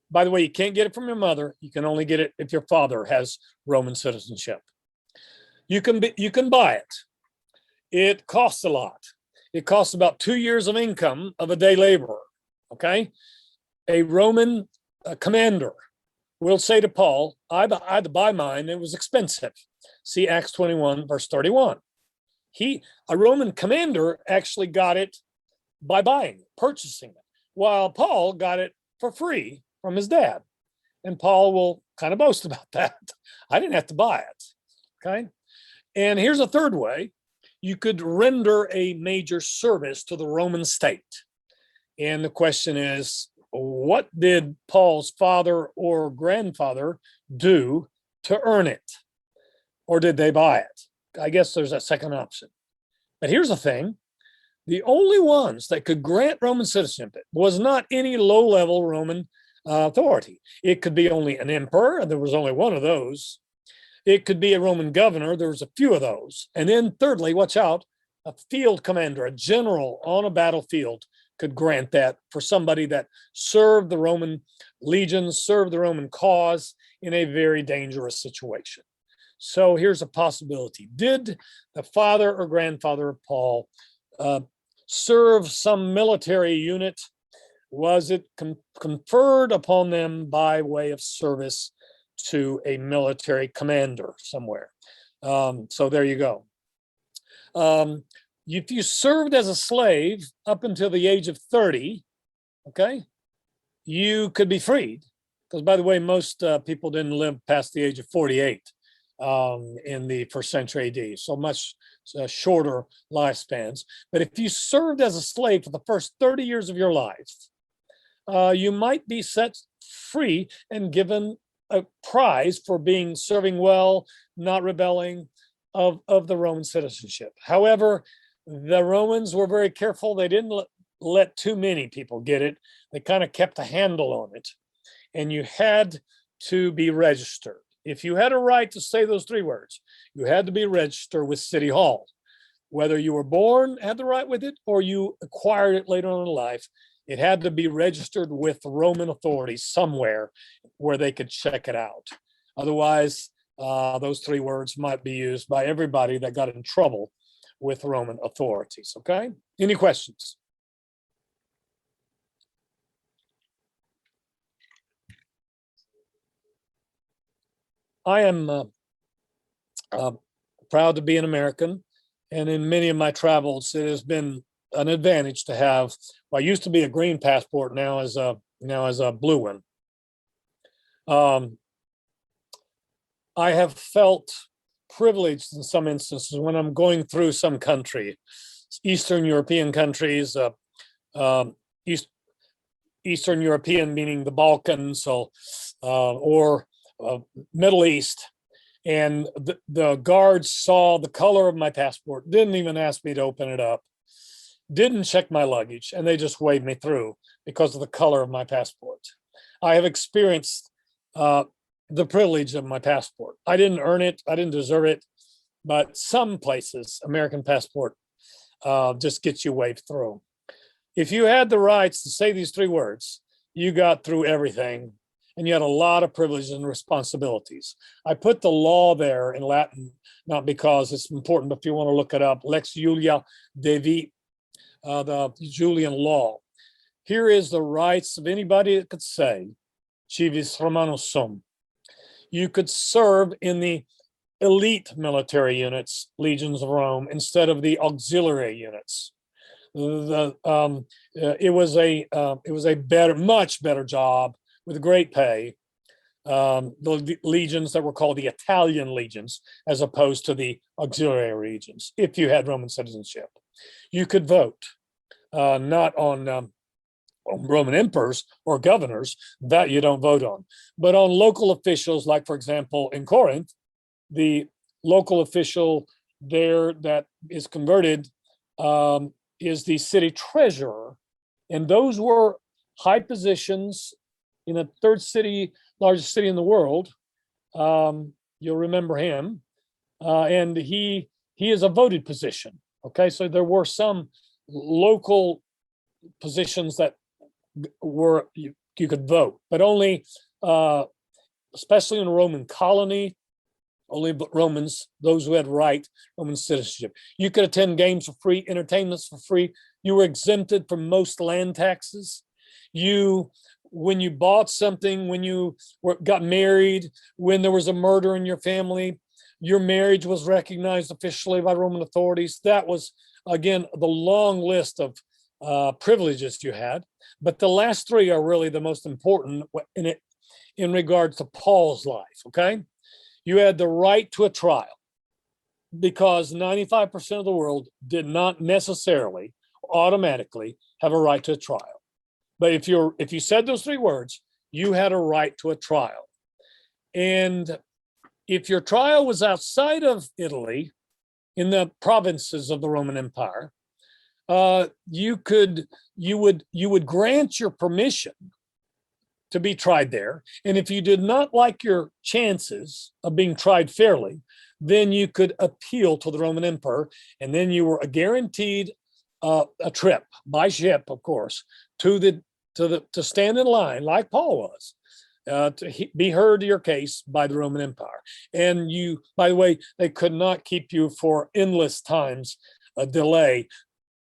By the way, you can't get it from your mother. You can only get it if your father has Roman citizenship. You can buy it. It costs a lot. It costs about 2 years of income of a day laborer. Okay, a Roman commander will say to Paul, I had to buy mine. It was expensive. See Acts 21, verse 31. A Roman commander actually got it by buying it, purchasing it, while Paul got it for free from his dad. And Paul will kind of boast about that. I didn't have to buy it. Okay, and here's a third way. You could render a major service to the Roman state. And the question is, what did Paul's father or grandfather do to earn it? Or did they buy it? I guess there's a second option. But here's the thing. The only ones that could grant Roman citizenship was not any low-level Roman authority. It could be only an emperor, and there was only one of those. It could be a Roman governor. There was a few of those. And then thirdly, watch out, a field commander, a general on a battlefield could grant that for somebody that served the Roman legions, served the Roman cause in a very dangerous situation. So here's a possibility. Did the father or grandfather of Paul serve some military unit? Was it conferred upon them by way of service to a military commander somewhere? So there you go. If you served as a slave up until the age of 30, okay, you could be freed. Because, by the way, most people didn't live past the age of 48 in the 1st century AD, so much shorter lifespans. But if you served as a slave for the first 30 years of your life, you might be set free and given a prize for serving well, not rebelling, of the Roman citizenship. However, the Romans were very careful. They didn't let too many people get it. They kind of kept a handle on it, and you had to be registered. If you had a right to say those three words, you had to be registered with City Hall. Whether you were born, had the right with it, or you acquired it later on in life, it had to be registered with the Roman authorities somewhere where they could check it out. Otherwise, those three words might be used by everybody that got in trouble with Roman authorities. Okay? Any questions? I am proud to be an American, and in many of my travels, it has been an advantage to have what used to be a green passport, now as a blue one. I have felt privileged in some instances when I'm going through some country, Eastern European countries, Eastern European meaning the Balkans, or Middle East. And the guards saw the color of my passport, didn't even ask me to open it up, didn't check my luggage, and they just waved me through because of the color of my passport. I have experienced the privilege of my passport. I didn't earn it, I didn't deserve it, but some places, American passport just gets you waved through. If you had the rights to say these three words, you got through everything, and you had a lot of privileges and responsibilities. I put the law there in Latin, not because it's important, but if you want to look it up, Lex Julia Devi, the Julian law. Here is the rights of anybody that could say, civis Romanus sum. You could serve in the elite military units, legions of Rome, instead of the auxiliary units. It was a better, much better job with great pay. The legions that were called the Italian legions, as opposed to the auxiliary legions, if you had Roman citizenship. You could vote, not on Roman emperors or governors, that you don't vote on, but on local officials, like, for example, in Corinth, the local official there that is converted is the city treasurer. And those were high positions in a third city, largest city in the world. You'll remember him. And he is a voted position. Okay, so there were some local positions that were you could vote, but only, especially in a Roman colony, only Romans, those who had Roman citizenship. You could attend games for free, entertainments for free. You were exempted from most land taxes. When you bought something, when you got married, when there was a murder in your family, your marriage was recognized officially by Roman authorities. That was, again, the long list of privileges you had. But the last three are really the most important in regards to Paul's life, okay? You had the right to a trial, because 95% of the world did not necessarily automatically have a right to a trial. But if you said those three words, you had a right to a trial. And if your trial was outside of Italy, in the provinces of the Roman Empire, you would grant your permission to be tried there. And if you did not like your chances of being tried fairly, then you could appeal to the Roman emperor, and then you were guaranteed a trip by ship, of course, to stand in line like Paul was, to be heard your case by the Roman Empire. And you, by the way, they could not keep you for endless times, a delay.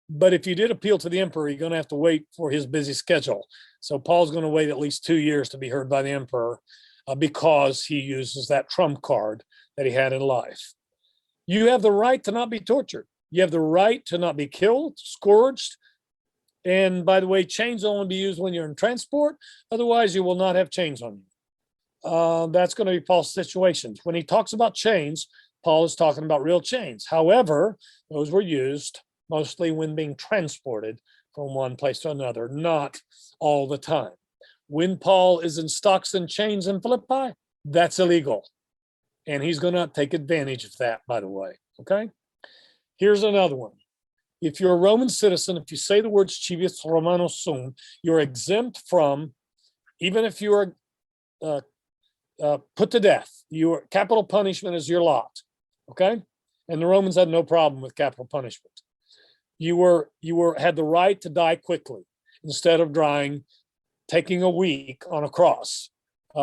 But if you did appeal to the emperor, you're going to have to wait for his busy schedule. So Paul's going to wait at least 2 years to be heard by the emperor, because he uses that trump card that he had in life. You have the right to not be tortured. You have the right to not be killed, scourged. And by the way, chains only be used when you're in transport. Otherwise, you will not have chains on you. That's going to be Paul's situations. When he talks about chains, Paul is talking about real chains. However, those were used mostly when being transported from one place to another, not all the time. When Paul is in stocks and chains in Philippi, that's illegal. And he's going to take advantage of that, by the way. Okay. Here's another one. If you're a Roman citizen, if you say the words civis Romanus sum, you're exempt from, even if you are put to death, your capital punishment is your lot. Okay. And the Romans had no problem with capital punishment. You had the right to die quickly instead of taking a week on a cross.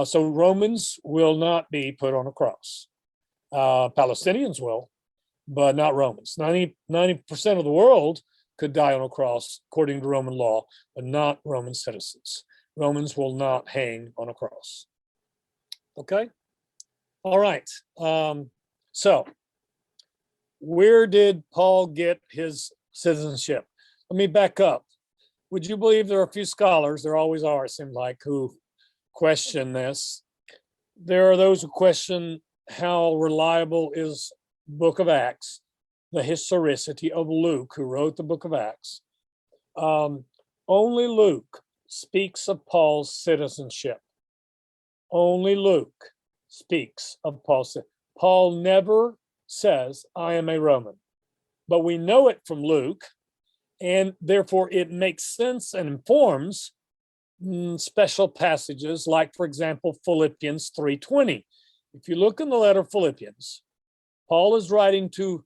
So Romans will not be put on a cross. Palestinians will, but not Romans. 90% of the world could die on a cross according to Roman law, but not Roman citizens. Romans will not hang on a cross. Okay. All right. So where did Paul get his citizenship? Let me back up. Would you believe there are a few scholars, there always are, it seems like, who question this? There are those who question how reliable is book of Acts, the historicity of Luke, who wrote the book of Acts. Only Luke speaks of Paul's citizenship. Only Luke speaks of Paul's citizenship. Paul never says, I am a Roman, but we know it from Luke, and therefore it makes sense and informs special passages like, for example, Philippians 3:20. If you look in the letter of Philippians, Paul is writing to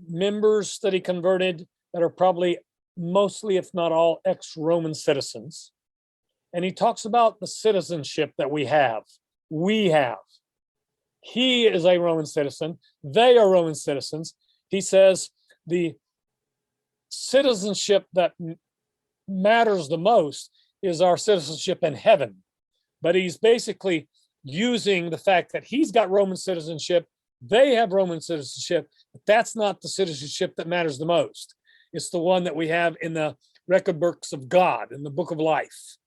members that he converted that are probably mostly, if not all, ex-Roman citizens. And he talks about the citizenship that we have. We have. He is a Roman citizen. They are Roman citizens. He says the citizenship that matters the most is our citizenship in heaven. But he's basically using the fact that he's got Roman citizenship, they have Roman citizenship, but that's not the citizenship that matters the most. It's the one that we have in the record books of God, in the book of life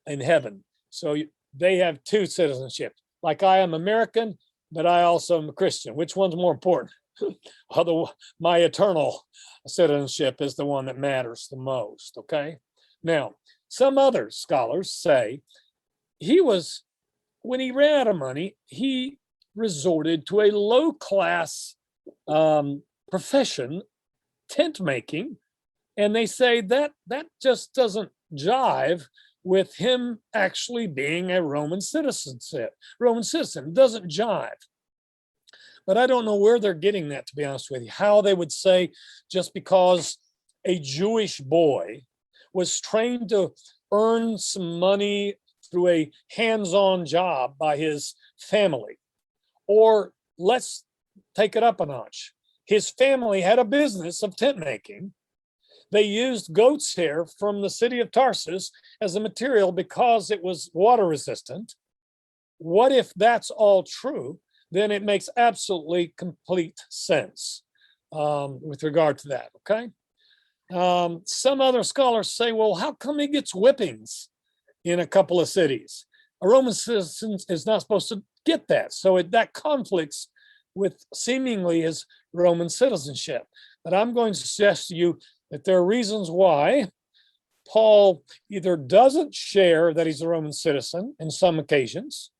in heaven. So they have two citizenships. Like I am American, but I also am a Christian. Which one's more important? My eternal citizenship is the one that matters the most, okay? Now, some other scholars say when he ran out of money, he resorted to a low-class profession, tent making, and they say that just doesn't jive with him actually being a Roman citizen. It doesn't jive. But I don't know where they're getting that, to be honest with you, how they would say just because a Jewish boy was trained to earn some money through a hands-on job by his family, or let's take it up a notch. His family had a business of tent making. They used goat's hair from the city of Tarsus as a material because it was water resistant. What if that's all true? Then it makes absolutely complete sense with regard to that, okay? Some other scholars say, well, how come he gets whippings in a couple of cities? A Roman citizen is not supposed to get that. So that conflicts with seemingly his Roman citizenship. But I'm going to suggest to you that there are reasons why Paul either doesn't share that he's a Roman citizen in some occasions,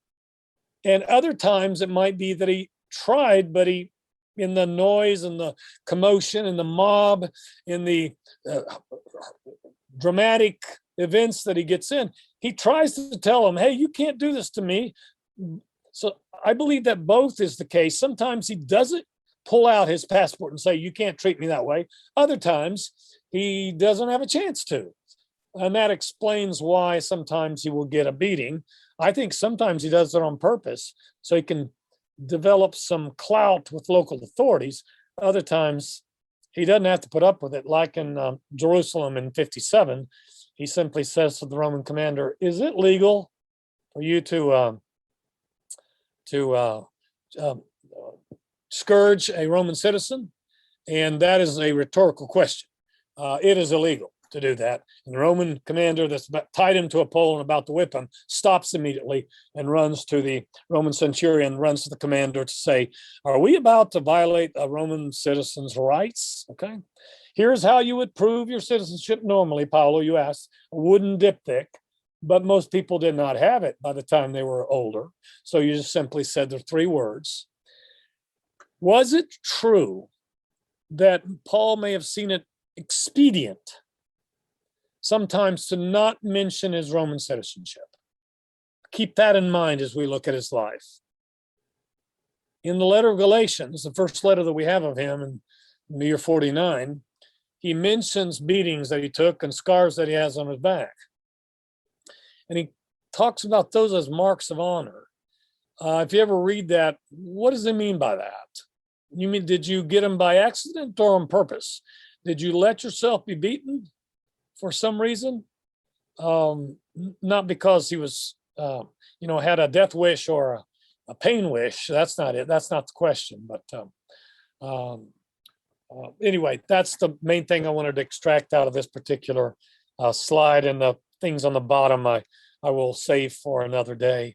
and other times it might be that he tried, but in the noise and the commotion and the mob, in the dramatic events that he gets in, he tries to tell them, hey, you can't do this to me. So I believe that both is the case. Sometimes he doesn't pull out his passport and say, you can't treat me that way. Other times he doesn't have a chance to. And that explains why sometimes he will get a beating. I think sometimes he does it on purpose so he can develop some clout with local authorities. Other times he doesn't have to put up with it. Like in Jerusalem in 57, he simply says to the Roman commander, is it legal for you to scourge a Roman citizen? And that is a rhetorical question. It is illegal to do that. And the Roman commander that's tied him to a pole and about to whip him stops immediately and runs to the Roman centurion, runs to the commander to say, are we about to violate a Roman citizen's rights? Okay. Here's how you would prove your citizenship normally, Paolo, you asked, a wooden diptych, but most people did not have it by the time they were older. So you just simply said the 3 words. Was it true that Paul may have seen it expedient sometimes to not mention his Roman citizenship? Keep that in mind as we look at his life. In the letter of Galatians, the first letter that we have of him in the year 49, he mentions beatings that he took and scars that he has on his back. And he talks about those as marks of honor. If you ever read that, what does he mean by that? You mean, did you get him by accident or on purpose? Did you let yourself be beaten for some reason? Not because he was, had a death wish or a pain wish. That's not it. That's not the question. But anyway, that's the main thing I wanted to extract out of this particular slide, and the things on the bottom I will save for another day.